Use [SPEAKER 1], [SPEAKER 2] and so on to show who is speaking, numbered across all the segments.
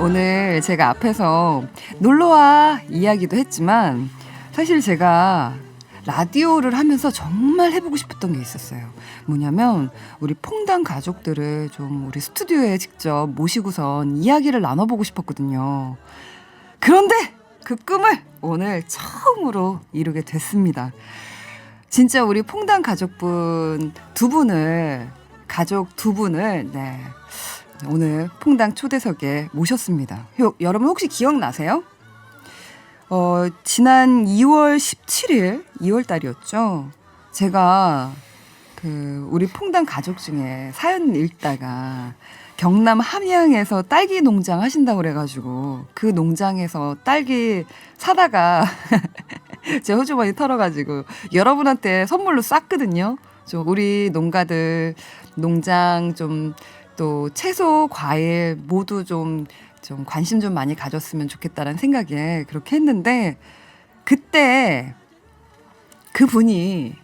[SPEAKER 1] 오늘 제가 앞에서 놀러와 이야기도 했지만 사실 제가 라디오를 하면서 정말 해보고 싶었던 게 있었어요. 뭐냐면 우리 퐁당 가족들을 좀 우리 스튜디오에 직접 모시고선 이야기를 나눠보고 싶었거든요. 그런데 그 꿈을 오늘 처음으로 이루게 됐습니다. 진짜 우리 퐁당 가족 두 분을 네, 오늘 퐁당 초대석에 모셨습니다. 여러분 혹시 기억나세요? 지난 2월 17일 2월 달이었죠. 제가 우리 퐁당 가족 중에 사연 읽다가 경남 함양에서 딸기 농장 하신다고 그래가지고 그 농장에서 딸기 사다가 제 호주머니 털어가지고 여러분한테 선물로 쌌거든요. 좀 우리 농가들 농장 좀 또 채소, 과일 모두 좀 관심 좀 많이 가졌으면 좋겠다라는 생각에 그렇게 했는데 그때 그분이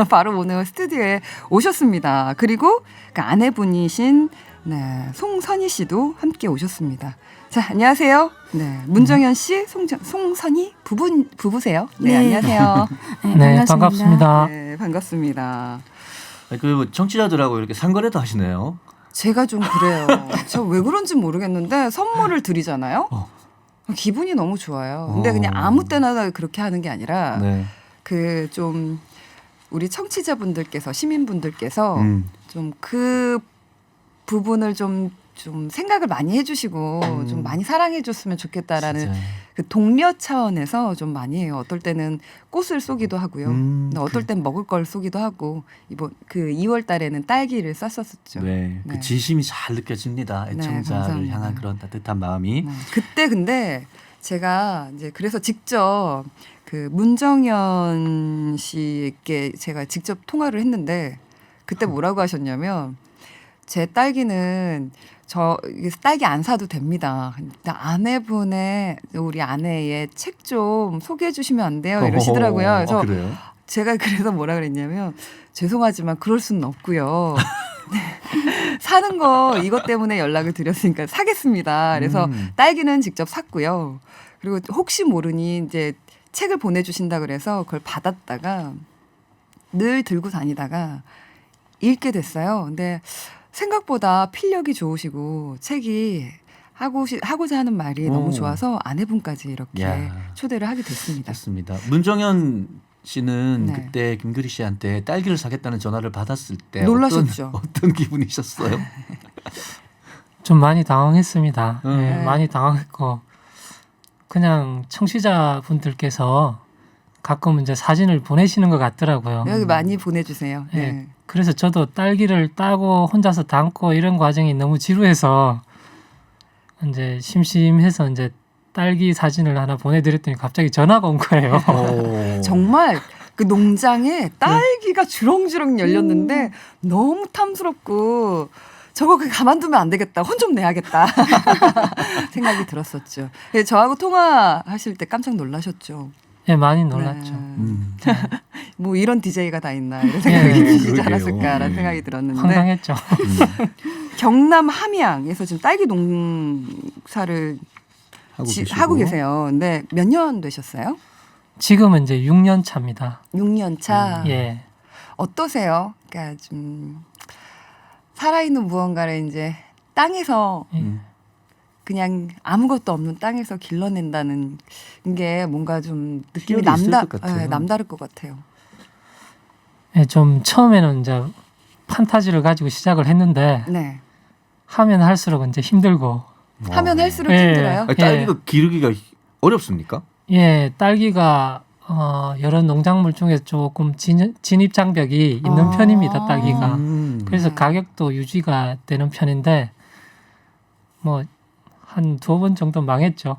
[SPEAKER 1] 바로 오늘 스튜디오에 오셨습니다. 그리고 그 아내분이신 송선희 씨도 함께 오셨습니다. 자, 안녕하세요. 네, 문정현 씨, 송선희 부부세요? 네, 안녕하세요.
[SPEAKER 2] 네, 반갑습니다.
[SPEAKER 1] 네, 반갑습니다.
[SPEAKER 3] 그 정치자들하고 이렇게 상거래도 하시네요.
[SPEAKER 1] 제가 좀 그래요. 저 왜 그런지 모르겠는데 선물을 드리잖아요. 기분이 너무 좋아요. 근데 그냥 아무 때나 그렇게 하는 게 아니라
[SPEAKER 3] 네.
[SPEAKER 1] 좀 우리 청취자분들께서 시민분들께서 좀 그 부분을 좀 생각을 많이 해주시고 좀 많이 사랑해줬으면 좋겠다라는
[SPEAKER 3] 진짜.
[SPEAKER 1] 그 동료 차원에서 좀 많이 해요. 어떨 때는 꽃을 쏘기도 하고요. 어떨 땐 먹을 걸 쏘기도 하고 이번 2월 달에는 딸기를 쌌었죠.
[SPEAKER 3] 네, 그 진심이 잘 느껴집니다. 애청자를
[SPEAKER 1] 네,
[SPEAKER 3] 향한 그런 따뜻한 마음이.
[SPEAKER 1] 네. 그때 근데 제가 이제 그래서 직접 문정현 씨께 제가 직접 통화를 했는데 그때 뭐라고 하셨냐면 제 딸기는 딸기 안 사도 됩니다. 근데 우리 아내의 책 좀 소개해 주시면 안 돼요? 이러시더라고요. 그래서
[SPEAKER 3] 그래요?
[SPEAKER 1] 제가 그래서 뭐라 그랬냐면 죄송하지만 그럴 수는 없고요. 사는 거 이것 때문에 연락을 드렸으니까 사겠습니다. 그래서 딸기는 직접 샀고요. 그리고 혹시 모르니 이제 책을 보내주신다 그래서 그걸 받았다가 늘 들고 다니다가 읽게 됐어요. 근데 생각보다 필력이 좋으시고 책이 하고자 하는 말이 너무 좋아서 아내분까지 이렇게 초대를 하게 됐습니다.
[SPEAKER 3] 맞습니다. 문정현 씨는
[SPEAKER 1] 네.
[SPEAKER 3] 그때 김규리 씨한테 딸기를 사겠다는 전화를 받았을 때
[SPEAKER 1] 놀라셨죠?
[SPEAKER 3] 어떤 기분이셨어요?
[SPEAKER 2] 좀 많이 당황했습니다.
[SPEAKER 3] 네.
[SPEAKER 2] 네, 많이 당황했고 그냥 청취자분들께서 가끔 이제 사진을 보내시는 것 같더라고요.
[SPEAKER 1] 여기 많이 보내주세요.
[SPEAKER 2] 네.
[SPEAKER 1] 네.
[SPEAKER 2] 그래서 저도 딸기를 따고 혼자서 담고 이런 과정이 너무 지루해서 이제 심심해서 이제 딸기 사진을 하나 보내드렸더니 갑자기 전화가 온 거예요.
[SPEAKER 1] 정말 그 농장에 딸기가 주렁주렁 열렸는데 너무 탐스럽고 저거 가만두면 안 되겠다. 혼 좀 내야겠다. 생각이 들었었죠. 저하고 통화하실 때 깜짝 놀라셨죠.
[SPEAKER 2] 네, 많이 놀랐죠.
[SPEAKER 1] 뭐 이런 DJ가 다 있나 이런 생각이 드시지 않았을까라는 생각이 들었는데
[SPEAKER 2] 황당했죠.
[SPEAKER 1] 경남 함양에서 지금 딸기 농사를 하고 계세요. 근데 몇 년 되셨어요?
[SPEAKER 2] 지금은 이제 6년 차입니다.
[SPEAKER 1] 6년 차.
[SPEAKER 2] 예.
[SPEAKER 1] 어떠세요? 그러니까 좀 살아있는 무언가를 이제 땅에서 그냥 아무것도 없는 땅에서 길러낸다는 게 뭔가 좀 느낌이 남다를 것 같아요.
[SPEAKER 2] 네, 좀 처음에는 이제 판타지를 가지고 시작을 했는데
[SPEAKER 1] 네.
[SPEAKER 2] 하면 할수록 이제 힘들고.
[SPEAKER 1] 하면 할수록
[SPEAKER 2] 예.
[SPEAKER 1] 힘들어요?
[SPEAKER 3] 아니, 딸기가 기르기가 어렵습니까?
[SPEAKER 2] 예, 딸기가 여러 농작물 중에 조금 진입 장벽이 있는 편입니다. 딸기가. 그래서 가격도 유지가 되는 편인데 뭐 한 2번 정도 망했죠.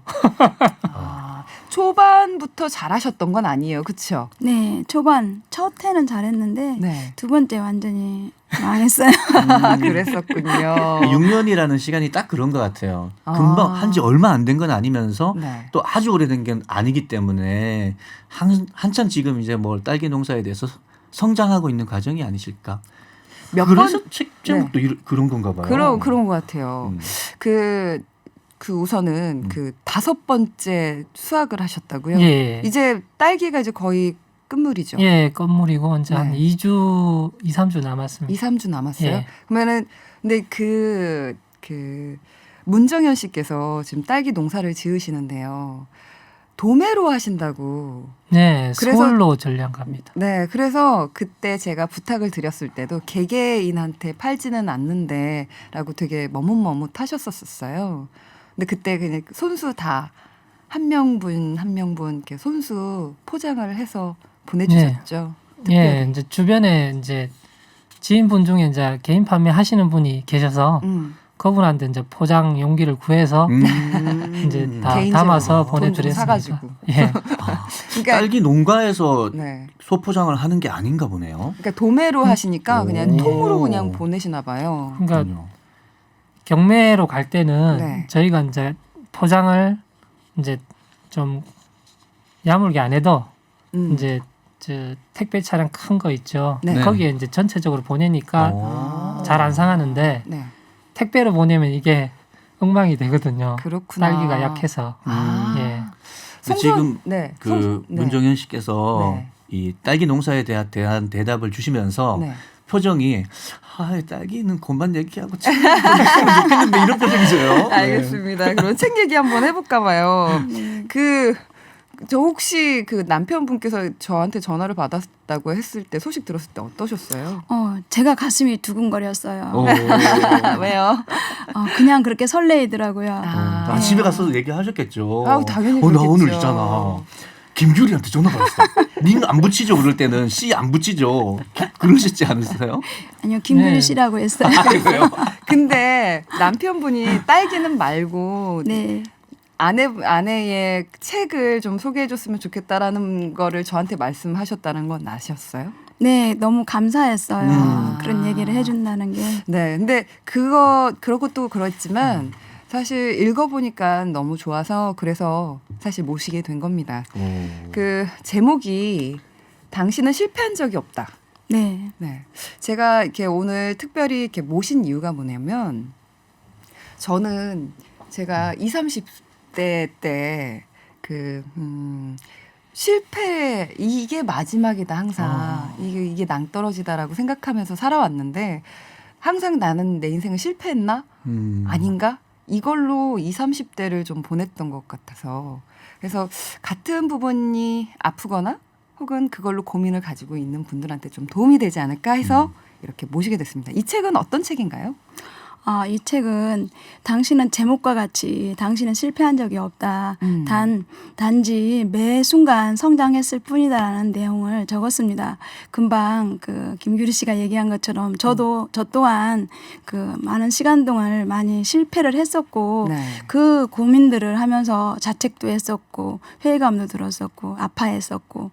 [SPEAKER 1] 초반부터 잘하셨던 건 아니에요, 그렇죠?
[SPEAKER 4] 네, 초반 첫 해는 잘했는데
[SPEAKER 1] 네.
[SPEAKER 4] 두 번째 완전히 망했어요.
[SPEAKER 1] 그랬었군요.
[SPEAKER 3] 6년이라는 시간이 딱 그런 것 같아요. 금방 한지 얼마 안 된 건 아니면서
[SPEAKER 1] 네.
[SPEAKER 3] 또 아주 오래된 게 아니기 때문에 한참 지금 이제 뭐 딸기 농사에 대해서 성장하고 있는 과정이 아니실까.
[SPEAKER 1] 몇
[SPEAKER 3] 그래서
[SPEAKER 1] 번?
[SPEAKER 3] 책 제목도 그런 건가 봐요.
[SPEAKER 1] 그런 것 같아요. 그 그 우선은 그 5번째 수확을 하셨다고요?
[SPEAKER 2] 예.
[SPEAKER 1] 이제 딸기가 이제 거의 끝물이죠.
[SPEAKER 2] 예, 건물이고 이제 한
[SPEAKER 1] 네.
[SPEAKER 2] 2주, 2, 3주 남았습니다.
[SPEAKER 1] 2, 3주 남았어요.
[SPEAKER 2] 예.
[SPEAKER 1] 그러면은 근데 그 문정현 씨께서 지금 딸기 농사를 지으시는데요. 도매로 하신다고.
[SPEAKER 2] 네,
[SPEAKER 1] 그래서-
[SPEAKER 2] 서울로 전량 갑니다.
[SPEAKER 1] 네, 그래서 그때 제가 부탁을 드렸을 때도 개개인한테 팔지는 않는데라고 되게 머뭇머뭇하셨었어요. 근데 그때 그냥 손수 다 한 명분 한 명분 이렇게 손수 포장을 해서 보내주셨죠.
[SPEAKER 2] 예, 이제 주변에 이제 지인분 중에 이제 개인 판매 하시는 분이 계셔서 그분한테 이제 포장 용기를 구해서 이제 다
[SPEAKER 1] 개인적으로
[SPEAKER 2] 담아서
[SPEAKER 1] 돈 좀
[SPEAKER 2] 보내드렸습니다.
[SPEAKER 1] 사가지고.
[SPEAKER 2] 예,
[SPEAKER 1] 그러니까
[SPEAKER 3] 딸기 농가에서
[SPEAKER 1] 네.
[SPEAKER 3] 소포장을 하는 게 아닌가 보네요.
[SPEAKER 1] 그러니까 도매로 하시니까 그냥
[SPEAKER 3] 오.
[SPEAKER 1] 통으로 그냥 보내시나 봐요.
[SPEAKER 2] 그러니까
[SPEAKER 3] 그렇군요.
[SPEAKER 2] 경매로 갈 때는
[SPEAKER 1] 네.
[SPEAKER 2] 저희가 이제 포장을 이제 좀 야물게 안 해도 이제 저 택배 차량 큰 거 있죠.
[SPEAKER 1] 네.
[SPEAKER 2] 거기에 이제 전체적으로 보내니까
[SPEAKER 3] 오.
[SPEAKER 2] 잘 안 상하는데
[SPEAKER 1] 네,
[SPEAKER 2] 택배로 보내면 이게 엉망이 되거든요.
[SPEAKER 1] 그렇구나.
[SPEAKER 2] 딸기가 약해서.
[SPEAKER 1] 아.
[SPEAKER 2] 예.
[SPEAKER 3] 지금
[SPEAKER 1] 네.
[SPEAKER 3] 그
[SPEAKER 1] 네.
[SPEAKER 3] 문정현 씨께서
[SPEAKER 1] 네.
[SPEAKER 3] 이 딸기 농사에 대한 대답을 주시면서
[SPEAKER 1] 네.
[SPEAKER 3] 표정이 딸기는 그만 얘기하고 참 했으면 좋겠는데 이런 표정이세요.
[SPEAKER 1] 알겠습니다. 그럼 책 얘기 한번 해볼까 봐요.
[SPEAKER 4] 네.
[SPEAKER 1] 저 혹시 그 남편분께서 저한테 전화를 받았다고 했을 때 소식 들었을 때 어떠셨어요?
[SPEAKER 4] 제가 가슴이 두근거렸어요.
[SPEAKER 3] 오.
[SPEAKER 1] 왜요?
[SPEAKER 4] 그냥 그렇게 설레이더라고요.
[SPEAKER 3] 아, 집에 가서 얘기하셨겠죠.
[SPEAKER 1] 아우, 당연히
[SPEAKER 3] 나
[SPEAKER 1] 그렇겠죠.
[SPEAKER 3] 오늘 있잖아. 김규리한테 전화 받았어. 님 안 붙이죠 그럴 때는 C 안 붙이죠. 그러셨지 않으세요?
[SPEAKER 4] 아니요, 김규리
[SPEAKER 2] 네.
[SPEAKER 4] 씨라고 했어요.
[SPEAKER 3] 그래요?
[SPEAKER 1] 근데 남편분이 딸기는 말고
[SPEAKER 4] 네.
[SPEAKER 1] 아내의 책을 좀 소개해줬으면 좋겠다라는 거를 저한테 말씀하셨다는 건 아셨어요?
[SPEAKER 4] 네, 너무 감사했어요.
[SPEAKER 1] 음.
[SPEAKER 4] 그런 얘기를 해준다는 게.
[SPEAKER 1] 네, 근데 그것도 그렇지만 사실 읽어보니까 너무 좋아서 그래서 사실 모시게 된 겁니다. 그 제목이 당신은 실패한 적이 없다.
[SPEAKER 4] 네.
[SPEAKER 1] 네, 제가 이렇게 오늘 특별히 이렇게 모신 이유가 뭐냐면 저는 제가 20, 30대 때 실패 이게 마지막이다 항상 이게 낭떠러지다라고 생각하면서 살아왔는데 항상 나는 내 인생을 실패했나 아닌가 이걸로 20, 30대를 좀 보냈던 것 같아서 그래서 같은 부분이 아프거나 혹은 그걸로 고민을 가지고 있는 분들한테 좀 도움이 되지 않을까 해서 이렇게 모시게 됐습니다. 이 책은 어떤 책인가요?
[SPEAKER 4] 이 책은 당신은 제목과 같이 당신은 실패한 적이 없다. 단지 매 순간 성장했을 뿐이다라는 내용을 적었습니다. 금방 그 김규리 씨가 얘기한 것처럼 저 또한 그 많은 시간 동안 많이 실패를 했었고
[SPEAKER 1] 네.
[SPEAKER 4] 그 고민들을 하면서 자책도 했었고 회의감도 들었었고 아파했었고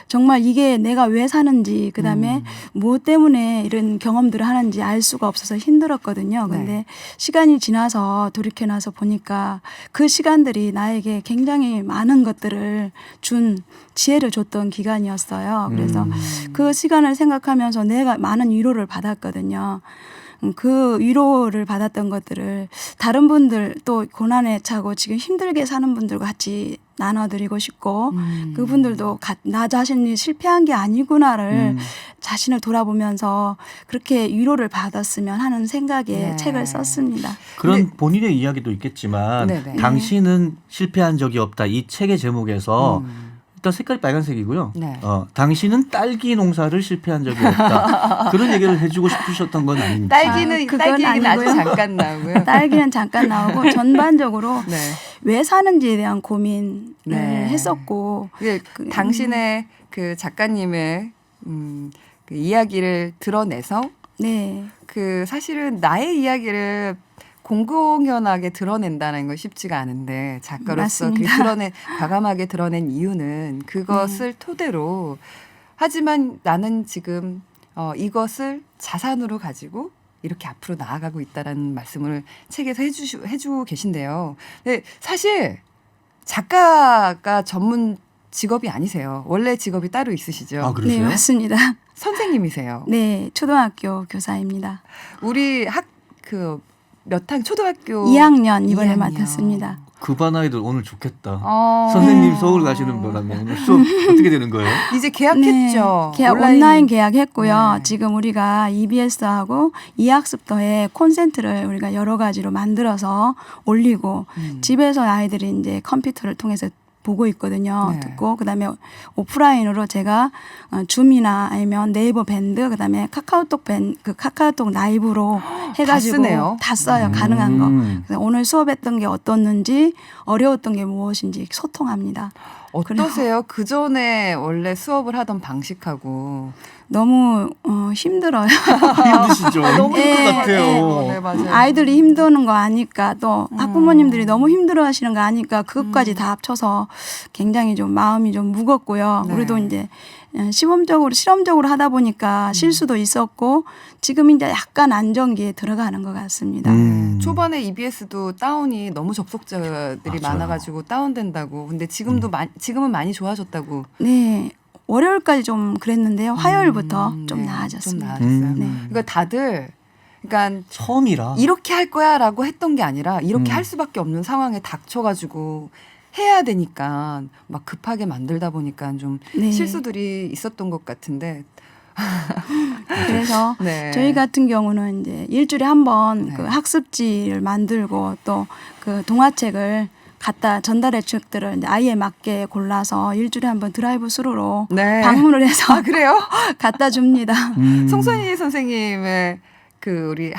[SPEAKER 4] 정말 이게 내가 왜 사는지 그다음에 뭐 때문에 이런 경험들을 하는지 알 수가 없어서 힘들었거든요. 근데
[SPEAKER 1] 네.
[SPEAKER 4] 시간이 지나서 돌이켜 나서 보니까 그 시간들이 나에게 굉장히 많은 것들을 준 지혜를 줬던 기간이었어요. 그래서 그 시간을 생각하면서 내가 많은 위로를 받았거든요. 그 위로를 받았던 것들을 다른 분들 또 고난에 차고 지금 힘들게 사는 분들과 같이 나눠드리고 싶고 그분들도 나 자신이 실패한 게 아니구나를 자신을 돌아보면서 그렇게 위로를 받았으면 하는 생각에
[SPEAKER 1] 네.
[SPEAKER 4] 책을 썼습니다.
[SPEAKER 3] 그런 본인의 이야기도 있겠지만
[SPEAKER 1] 네네.
[SPEAKER 3] 당신은 실패한 적이 없다. 이 책의 제목에서 일단 색깔이 빨간색이고요.
[SPEAKER 1] 네.
[SPEAKER 3] 당신은 딸기 농사를 실패한 적이 없다. 그런 얘기를 해주고 싶으셨던 건 아닌지.
[SPEAKER 1] 딸기
[SPEAKER 4] 그건
[SPEAKER 1] 얘기는 아주
[SPEAKER 4] 아니고요.
[SPEAKER 1] 잠깐 나오고요.
[SPEAKER 4] 딸기는 잠깐 나오고 전반적으로
[SPEAKER 1] 네.
[SPEAKER 4] 왜 사는지에 대한 고민을
[SPEAKER 1] 네.
[SPEAKER 4] 했었고
[SPEAKER 1] 이게 당신의 그 작가님의 그 이야기를 드러내서
[SPEAKER 4] 네.
[SPEAKER 1] 그 사실은 나의 이야기를 공공연하게 드러낸다는 건 쉽지가 않은데 작가로서 그
[SPEAKER 4] 맞습니다.
[SPEAKER 1] 과감하게 드러낸 이유는 그것을 토대로 하지만 나는 지금 이것을 자산으로 가지고 이렇게 앞으로 나아가고 있다라는 말씀을 책에서 해주고 계신데요. 근데 사실 작가가 전문 직업이 아니세요. 원래 직업이 따로 있으시죠?
[SPEAKER 3] 아, 그러세요?
[SPEAKER 4] 네, 맞습니다.
[SPEAKER 1] 선생님이세요.
[SPEAKER 4] 네, 초등학교 교사입니다.
[SPEAKER 1] 우리 초등학교
[SPEAKER 4] 2학년 이번에
[SPEAKER 1] 2학년.
[SPEAKER 4] 맡았습니다.
[SPEAKER 3] 그 반 아이들 오늘 좋겠다.
[SPEAKER 1] 어.
[SPEAKER 3] 선생님 서울 가시는 바람에 오늘 수업 어떻게 되는 거예요?
[SPEAKER 1] 이제 계약했죠.
[SPEAKER 4] 네, 온라인 계약했고요.
[SPEAKER 1] 네.
[SPEAKER 4] 지금 우리가 EBS하고 2학습도에 콘센트를 우리가 여러 가지로 만들어서 올리고 집에서 아이들이 이제 컴퓨터를 통해서 보고 있거든요.
[SPEAKER 1] 네.
[SPEAKER 4] 듣고 그다음에 오프라인으로 제가 줌이나 아니면 네이버 밴드 그다음에 카카오톡 카카오톡 라이브로 해가지고
[SPEAKER 1] 쓰네요.
[SPEAKER 4] 다 써요. 가능한 거. 그래서 오늘 수업했던 게 어떻는지 어려웠던 게 무엇인지 소통합니다.
[SPEAKER 1] 어떠세요? 그 전에 원래 수업을 하던 방식하고
[SPEAKER 4] 너무 힘들어요.
[SPEAKER 3] 힘드시죠?
[SPEAKER 1] 너무
[SPEAKER 3] 힘들 것
[SPEAKER 4] 네,
[SPEAKER 3] 같아요.
[SPEAKER 1] 네, 맞아요.
[SPEAKER 4] 아이들이 힘드는 거 아니까 또 학부모님들이 너무 힘들어하시는 거 아니까 그것까지 다 합쳐서 굉장히 좀 마음이 좀 무겁고요.
[SPEAKER 1] 네.
[SPEAKER 4] 우리도 이제 실험적으로 하다 보니까 실수도 있었고 지금 이제 약간 안정기에 들어가는 것 같습니다.
[SPEAKER 1] 초반에 EBS도 다운이 너무 접속자들이
[SPEAKER 3] 맞아요.
[SPEAKER 1] 많아가지고 다운된다고. 근데 지금도 지금은 많이 좋아졌다고.
[SPEAKER 4] 네. 월요일까지 좀 그랬는데요. 화요일부터 좀
[SPEAKER 1] 네,
[SPEAKER 4] 나아졌습니다.
[SPEAKER 1] 좀 나아졌어요.
[SPEAKER 4] 네.
[SPEAKER 1] 그러니까 다들 그러니까
[SPEAKER 3] 처음이라.
[SPEAKER 1] 이렇게 할 거야라고 했던 게 아니라 이렇게
[SPEAKER 3] 음.
[SPEAKER 1] 할 수밖에 없는 상황에 닥쳐가지고 해야 되니까 막 급하게 만들다 보니까 좀
[SPEAKER 4] 네.
[SPEAKER 1] 실수들이 있었던 것 같은데.
[SPEAKER 4] 그래서
[SPEAKER 1] 네.
[SPEAKER 4] 저희 같은 경우는 이제 일주일에 한 번
[SPEAKER 1] 네.
[SPEAKER 4] 그 학습지를 만들고 또 그 동화책을 갖다 전달해 책들을 이제 아이에 맞게 골라서 일주일에 한 번 드라이브 스루로
[SPEAKER 1] 네.
[SPEAKER 4] 방문을 해서
[SPEAKER 1] 아 그래요?
[SPEAKER 4] 갖다 줍니다.
[SPEAKER 1] 송선희 선생님의 그 우리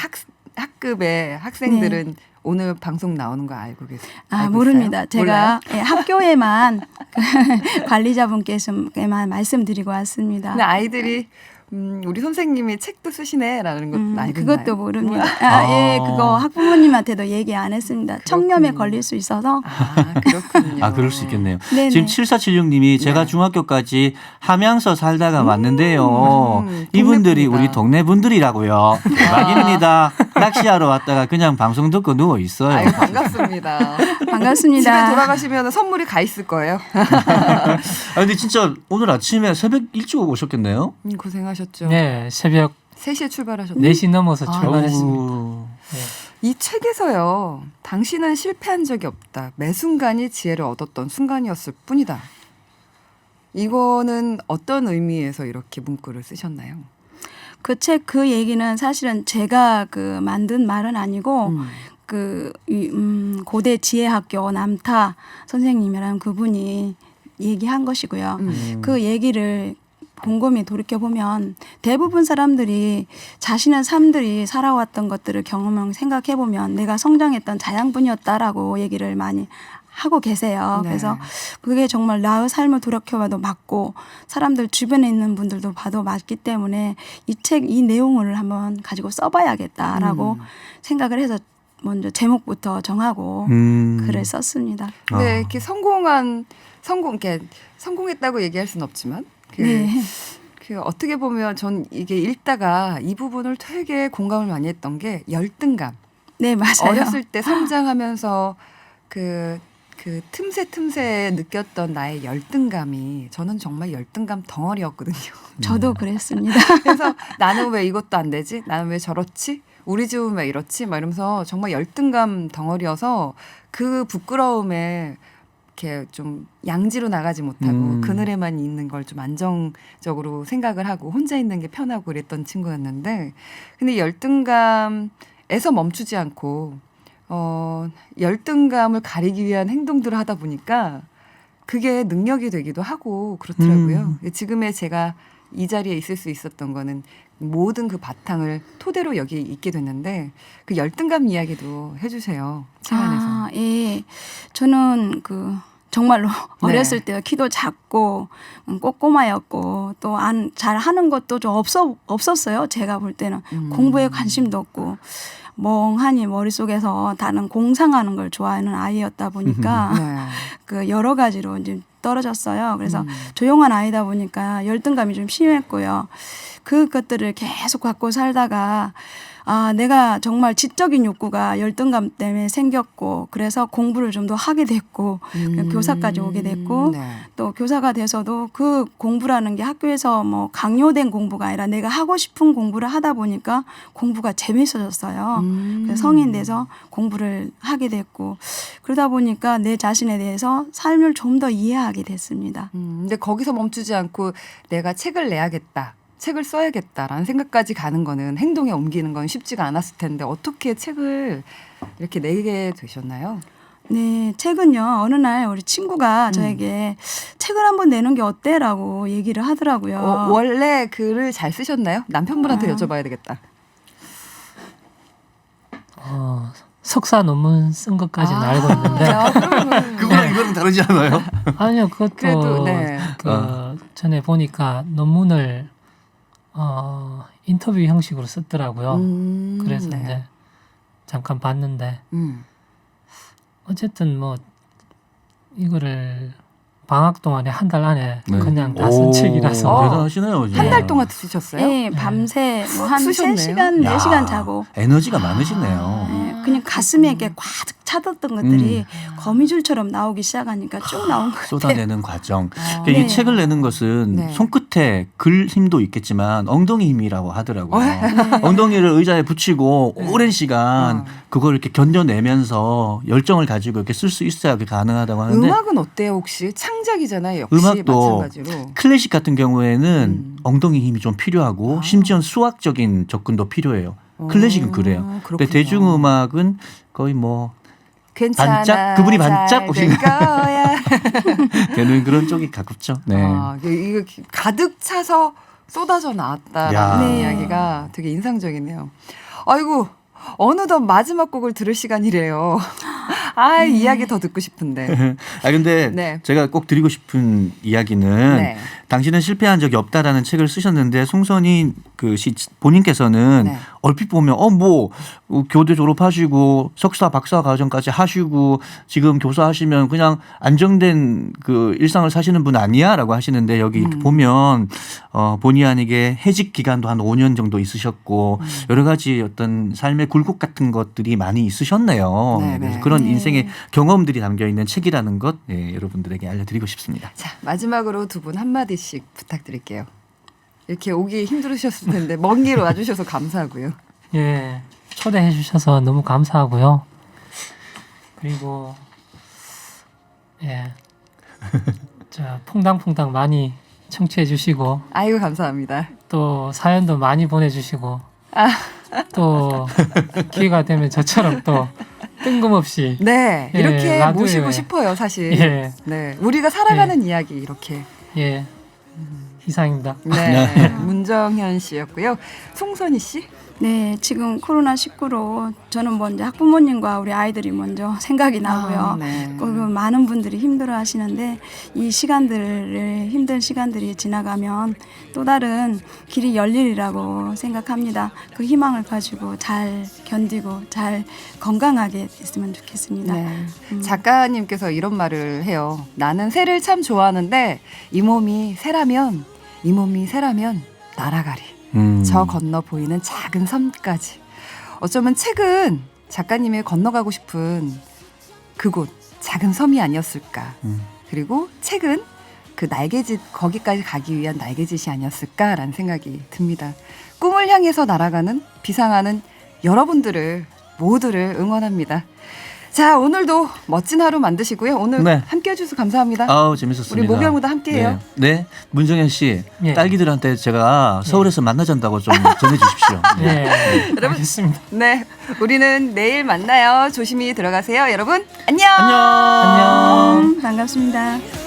[SPEAKER 1] 학급의 학생들은 오늘 방송 나오는 거 알고 계세요?
[SPEAKER 4] 아, 모릅니다. 제가 예, 학교에만 관리자분께서만 말씀드리고 왔습니다.
[SPEAKER 1] 근데 아이들이 우리 선생님이 책도 쓰시네라는 것도 알고 있나요?
[SPEAKER 4] 그것도 모릅니다. 예, 그거 학부모님한테도 얘기 안 했습니다. 청렴에
[SPEAKER 1] 그렇군요.
[SPEAKER 4] 걸릴 수 있어서.
[SPEAKER 1] 아 그렇군요.
[SPEAKER 3] 아, 그럴 수 있겠네요.
[SPEAKER 4] 네네.
[SPEAKER 3] 지금 7476님이 제가
[SPEAKER 1] 네.
[SPEAKER 3] 중학교까지 함양서 살다가 왔는데요. 이분들이
[SPEAKER 1] 동네
[SPEAKER 3] 우리 동네 분들이라고요. 대박입니다. 낚시하러 왔다가 그냥 방송 듣고 누워 있어요.
[SPEAKER 1] 아유, 반갑습니다.
[SPEAKER 4] 반갑습니다.
[SPEAKER 1] 집에 돌아가시면 선물이 가 있을 거예요.
[SPEAKER 3] 아, 근데 진짜 오늘 아침에 새벽 일찍 오셨겠네요?
[SPEAKER 1] 고생하셨죠.
[SPEAKER 2] 네, 새벽
[SPEAKER 1] 3시에 출발하셨네요.
[SPEAKER 2] 4시 넘어서
[SPEAKER 1] 아,
[SPEAKER 2] 출발했습니다.
[SPEAKER 3] 어우.
[SPEAKER 2] 네.
[SPEAKER 1] 이 책에서요. 당신은 실패한 적이 없다. 매 순간이 지혜를 얻었던 순간이었을 뿐이다. 이거는 어떤 의미에서 이렇게 문구를 쓰셨나요?
[SPEAKER 4] 그 책 그 얘기는 사실은 제가 그 만든 말은 아니고 고대 지혜학교 남타 선생님이라는 그분이 얘기한 것이고요. 그 얘기를 곰곰이 돌이켜 보면 대부분 사람들이 자신의 삶들이 살아왔던 것들을 경험을 생각해 보면 내가 성장했던 자양분이었다라고 얘기를 많이 하고 계세요.
[SPEAKER 1] 네.
[SPEAKER 4] 그래서 그게 정말 나의 삶을 돌이켜봐도 맞고 사람들 주변에 있는 분들도 봐도 맞기 때문에 이 내용을 한번 가지고 써봐야겠다라고 생각을 해서 먼저 제목부터 정하고 글을 썼습니다.
[SPEAKER 1] 근데 이렇게 이렇게 성공했다고 얘기할 수는 없지만
[SPEAKER 4] 네.
[SPEAKER 1] 그 어떻게 보면 전 이게 읽다가 이 부분을 되게 공감을 많이 했던 게 열등감.
[SPEAKER 4] 네, 맞아요.
[SPEAKER 1] 어렸을 때 성장하면서 그 틈새 느꼈던 나의 열등감이 저는 정말 열등감 덩어리였거든요.
[SPEAKER 4] 저도 그랬습니다.
[SPEAKER 1] 그래서 나는 왜 이것도 안 되지? 나는 왜 저렇지? 우리 집은 왜 이렇지? 막 이러면서 정말 열등감 덩어리여서 그 부끄러움에 이렇게 좀 양지로 나가지 못하고 그늘에만 있는 걸 좀 안정적으로 생각을 하고 혼자 있는 게 편하고 그랬던 친구였는데 근데 열등감에서 멈추지 않고 열등감을 가리기 위한 행동들을 하다 보니까 그게 능력이 되기도 하고 그렇더라고요. 지금의 제가 이 자리에 있을 수 있었던 거는 모든 그 바탕을 토대로 여기 있게 됐는데 그 열등감 이야기도 해주세요. 책 안에서.
[SPEAKER 4] 아, 예. 저는 정말로
[SPEAKER 1] 네.
[SPEAKER 4] 어렸을 때 키도 작고 꼬꼬마였고 또 잘 하는 것도 좀 없었어요. 제가 볼 때는 공부에 관심도 없고 멍하니 머릿속에서 다른 공상하는 걸 좋아하는 아이였다 보니까
[SPEAKER 1] 네.
[SPEAKER 4] 그 여러 가지로 이제 떨어졌어요. 그래서 조용한 아이다 보니까 열등감이 좀 심했고요. 그것들을 계속 갖고 살다가 내가 정말 지적인 욕구가 열등감 때문에 생겼고 그래서 공부를 좀 더 하게 됐고 교사까지 오게 됐고
[SPEAKER 1] 네.
[SPEAKER 4] 또 교사가 돼서도 그 공부라는 게 학교에서 뭐 강요된 공부가 아니라 내가 하고 싶은 공부를 하다 보니까 공부가 재밌어졌어요. 그래서 성인 돼서 공부를 하게 됐고 그러다 보니까 내 자신에 대해서 삶을 좀 더 이해하게 됐습니다.
[SPEAKER 1] 근데 거기서 멈추지 않고 내가 책을 내야겠다. 책을 써야겠다라는 생각까지 가는 거는 행동에 옮기는 건 쉽지가 않았을 텐데 어떻게 책을 이렇게 내게 되셨나요?
[SPEAKER 4] 네, 책은요. 어느 날 우리 친구가 저에게 책을 한번 내는 게 어때라고 얘기를 하더라고요.
[SPEAKER 1] 원래 글을 잘 쓰셨나요? 남편분한테 여쭤봐야 되겠다.
[SPEAKER 2] 석사 논문 쓴 것까지는 알고 있는데
[SPEAKER 3] 그거랑 이거랑 다르지 않아요?
[SPEAKER 2] 아니요 그것도
[SPEAKER 1] 그래도, 네.
[SPEAKER 2] 전에 보니까 논문을 인터뷰 형식으로 썼더라고요. 그래서
[SPEAKER 1] 네.
[SPEAKER 2] 이제 잠깐 봤는데 어쨌든 뭐 이거를 방학 동안에 한 달 안에
[SPEAKER 3] 네.
[SPEAKER 2] 그냥 다 쓴 책이라서
[SPEAKER 3] 대단하시네요. 진짜.
[SPEAKER 1] 한 달 동안 쓰셨어요?
[SPEAKER 4] 네, 밤새 한
[SPEAKER 1] 쓰셨네요.
[SPEAKER 4] 3시간, 4시간 자고
[SPEAKER 3] 에너지가 많으시네요.
[SPEAKER 4] 네, 그냥 가슴에 이렇게 꽉 차뒀던 것들이 거미줄처럼 나오기 시작하니까 쭉 나온 것 같아요.
[SPEAKER 3] 쏟아내는 과정. 그러니까
[SPEAKER 4] 네.
[SPEAKER 3] 이 책을 내는 것은
[SPEAKER 1] 네.
[SPEAKER 3] 손끝에 글 힘도 있겠지만 엉덩이 힘이라고 하더라고요.
[SPEAKER 4] 네.
[SPEAKER 3] 엉덩이를 의자에 붙이고 오랜 시간 그걸 이렇게 견뎌내면서 열정을 가지고 이렇게 쓸 수 있어야 그게 가능하다고 하는데
[SPEAKER 1] 음악은 어때요 혹시? 창작이잖아요. 역시
[SPEAKER 3] 음악도
[SPEAKER 1] 마찬가지로.
[SPEAKER 3] 클래식 같은 경우에는 엉덩이 힘이 좀 필요하고 심지어 수학적인 접근도 필요해요. 클래식은 그래요. 근데
[SPEAKER 1] 그렇군요.
[SPEAKER 3] 대중음악은 거의 뭐
[SPEAKER 1] 괜찮아.
[SPEAKER 3] 반짝? 그분이 반짝?
[SPEAKER 1] 잘 될 거야.
[SPEAKER 3] 되는 그런 쪽이 가깝죠. 네.
[SPEAKER 1] 이거 가득 차서 쏟아져
[SPEAKER 3] 야.
[SPEAKER 1] 나왔다라는
[SPEAKER 4] 네.
[SPEAKER 1] 이야기가 되게 인상적이네요. 아이고 어느덧 마지막 곡을 들을 시간이래요. 이야기 더 듣고 싶은데.
[SPEAKER 3] 근데
[SPEAKER 1] 네.
[SPEAKER 3] 제가 꼭 드리고 싶은 이야기는
[SPEAKER 1] 네.
[SPEAKER 3] 당신은 실패한 적이 없다라는 책을 쓰셨는데 송선희 본인께서는
[SPEAKER 1] 네.
[SPEAKER 3] 얼핏 보면 교대 졸업하시고 석사 박사 과정까지 하시고 지금 교사하시면 그냥 안정된 그 일상을 사시는 분 아니야라고 하시는데 여기 이렇게 보면 본의 아니게 해직 기간도 한 5년 정도 있으셨고 여러 가지 어떤 삶의 굴곡 같은 것들이 많이 있으셨네요.
[SPEAKER 1] 네,
[SPEAKER 3] 그래서
[SPEAKER 1] 네.
[SPEAKER 3] 그런
[SPEAKER 4] 네.
[SPEAKER 3] 인생의 경험들이 담겨 있는 책이라는 것 여러분들에게 알려드리고 싶습니다.
[SPEAKER 1] 자 마지막으로 두 분 한마디씩 부탁드릴게요. 이렇게 오기 힘들으셨을 텐데 먼 길 와주셔서 감사하고요.
[SPEAKER 2] 예 초대해 주셔서 너무 감사하고요. 그리고 자 퐁당퐁당 많이 청취해 주시고
[SPEAKER 1] 아이고 감사합니다.
[SPEAKER 2] 또 사연도 많이 보내주시고 또 기회가 되면 저처럼 또 뜬금없이
[SPEAKER 1] 네
[SPEAKER 2] 예,
[SPEAKER 1] 이렇게
[SPEAKER 2] 라디오에.
[SPEAKER 1] 모시고 싶어요 사실.
[SPEAKER 2] 예,
[SPEAKER 1] 네 우리가 살아가는 이야기 이렇게.
[SPEAKER 2] 예 이상입니다.
[SPEAKER 1] 네 문정현 씨였고요. 송선희 씨.
[SPEAKER 4] 네, 지금 코로나19로 저는 먼저 학부모님과 우리 아이들이 먼저 생각이 나고요.
[SPEAKER 1] 네.
[SPEAKER 4] 그리고 많은 분들이 힘들어 하시는데 이 시간들을 힘든 시간들이 지나가면 또 다른 길이 열리리라고 생각합니다. 그 희망을 가지고 잘 견디고 잘 건강하게 됐으면 좋겠습니다.
[SPEAKER 1] 네. 작가님께서 이런 말을 해요. 나는 새를 참 좋아하는데 이 몸이 새라면 날아가리. 저 건너 보이는 작은 섬까지. 어쩌면 책은 작가님의 건너가고 싶은 그곳 작은 섬이 아니었을까. 그리고 책은 그 날개짓 거기까지 가기 위한 날개짓이 아니었을까라는 생각이 듭니다. 꿈을 향해서 날아가는 비상하는 여러분들을 모두를 응원합니다. 자 오늘도 멋진 하루 만드시고요. 오늘
[SPEAKER 3] 네.
[SPEAKER 1] 함께해 주셔서 감사합니다.
[SPEAKER 3] 재밌었습니다.
[SPEAKER 1] 우리 목요일마다 함께해요.
[SPEAKER 3] 네. 문정현 씨,
[SPEAKER 2] 예.
[SPEAKER 3] 딸기들한테 제가 서울에서 만나잔다고 좀 전해주십시오.
[SPEAKER 2] 예, 알겠습니다.
[SPEAKER 1] 네, 우리는 내일 만나요. 조심히 들어가세요, 여러분. 안녕.
[SPEAKER 3] 안녕.
[SPEAKER 4] 반갑습니다.